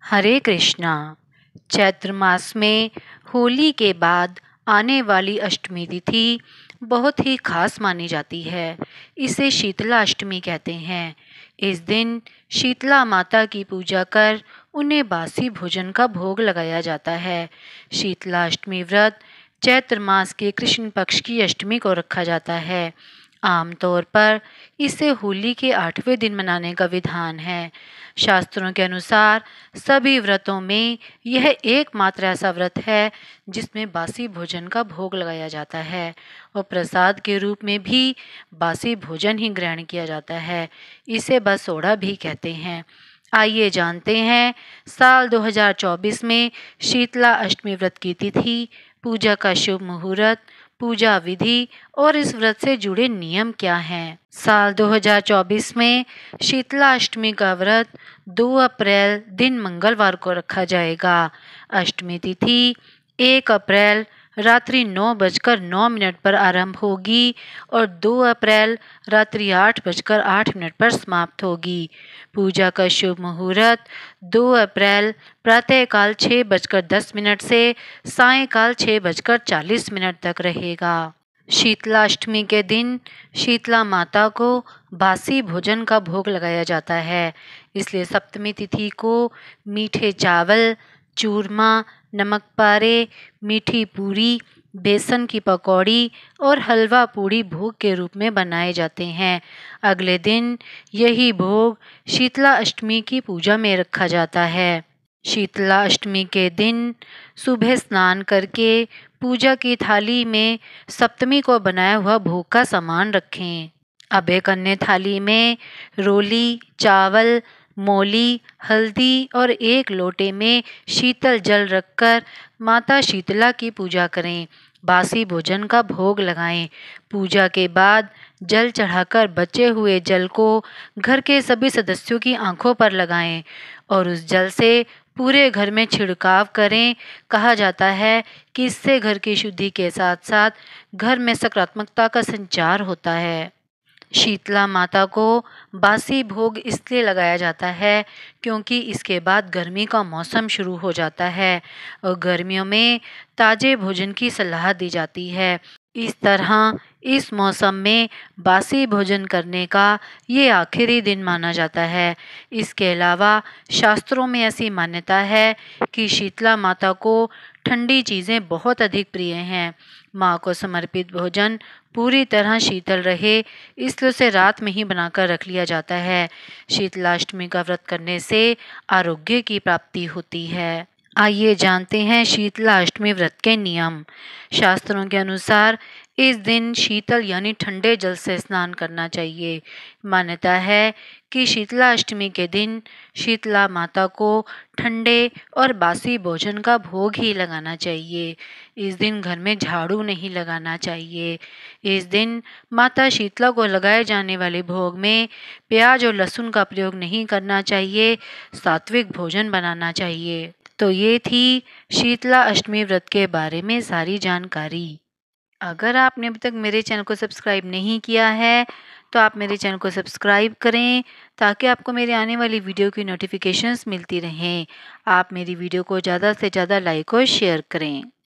हरे कृष्णा। चैत्र मास में होली के बाद आने वाली अष्टमी तिथि बहुत ही खास मानी जाती है। इसे शीतला अष्टमी कहते हैं। इस दिन शीतला माता की पूजा कर उन्हें बासी भोजन का भोग लगाया जाता है। शीतला अष्टमी व्रत चैत्र मास के कृष्ण पक्ष की अष्टमी को रखा जाता है। आमतौर पर इसे होली के 8वें दिन मनाने का विधान है। शास्त्रों के अनुसार सभी व्रतों में यह एकमात्र ऐसा व्रत है जिसमें बासी भोजन का भोग लगाया जाता है और प्रसाद के रूप में भी बासी भोजन ही ग्रहण किया जाता है। इसे बसोड़ा भी कहते हैं। आइए जानते हैं साल 2024 में शीतला अष्टमी व्रत की तिथि, पूजा का शुभ मुहूर्त, पूजा विधि और इस व्रत से जुड़े नियम क्या हैं। साल 2024 में शीतला अष्टमी का व्रत 2 अप्रैल दिन मंगलवार को रखा जाएगा। अष्टमी तिथि 1 अप्रैल रात्रि 9:09 पर आरंभ होगी और 2 अप्रैल रात्रि 8:08 पर समाप्त होगी। पूजा का शुभ मुहूर्त 2 अप्रैल प्रातःकाल 6:10 से सायंकाल 6:40 तक रहेगा। शीतला अष्टमी के दिन शीतला माता को बासी भोजन का भोग लगाया जाता है, इसलिए सप्तमी तिथि को मीठे चावल, चूरमा, नमक पारे, मीठी पूरी, बेसन की पकौड़ी और हलवा पूड़ी भोग के रूप में बनाए जाते हैं। अगले दिन यही भोग शीतला अष्टमी की पूजा में रखा जाता है। शीतला अष्टमी के दिन सुबह स्नान करके पूजा की थाली में सप्तमी को बनाया हुआ भोग का सामान रखें। अब एक अन्य थाली में रोली, चावल, मौली, हल्दी और एक लोटे में शीतल जल रखकर माता शीतला की पूजा करें। बासी भोजन का भोग लगाएं। पूजा के बाद जल चढ़ाकर बचे हुए जल को घर के सभी सदस्यों की आंखों पर लगाएं और उस जल से पूरे घर में छिड़काव करें। कहा जाता है कि इससे घर की शुद्धि के साथ साथ घर में सकारात्मकता का संचार होता है। शीतला माता को बासी भोग इसलिए लगाया जाता है क्योंकि इसके बाद गर्मी का मौसम शुरू हो जाता है और गर्मियों में ताजे भोजन की सलाह दी जाती है। इस तरह इस मौसम में बासी भोजन करने का ये आखिरी दिन माना जाता है। इसके अलावा शास्त्रों में ऐसी मान्यता है कि शीतला माता को ठंडी चीज़ें बहुत अधिक प्रिय हैं। माँ को समर्पित भोजन पूरी तरह शीतल रहे इसलिए उसे रात में ही बनाकर रख लिया जाता है। शीतलाष्टमी का व्रत करने से आरोग्य की प्राप्ति होती है। आइए जानते हैं शीतला अष्टमी व्रत के नियम। शास्त्रों के अनुसार इस दिन शीतल यानी ठंडे जल से स्नान करना चाहिए। मान्यता है कि शीतला अष्टमी के दिन शीतला माता को ठंडे और बासी भोजन का भोग ही लगाना चाहिए। इस दिन घर में झाड़ू नहीं लगाना चाहिए। इस दिन माता शीतला को लगाए जाने वाले भोग में प्याज और लहसुन का प्रयोग नहीं करना चाहिए। सात्विक भोजन बनाना चाहिए। तो ये थी शीतला अष्टमी व्रत के बारे में सारी जानकारी। अगर आपने अभी तक मेरे चैनल को सब्सक्राइब नहीं किया है तो आप मेरे चैनल को सब्सक्राइब करें ताकि आपको मेरे आने वाली वीडियो की नोटिफिकेशंस मिलती रहें। आप मेरी वीडियो को ज़्यादा से ज़्यादा लाइक और शेयर करें।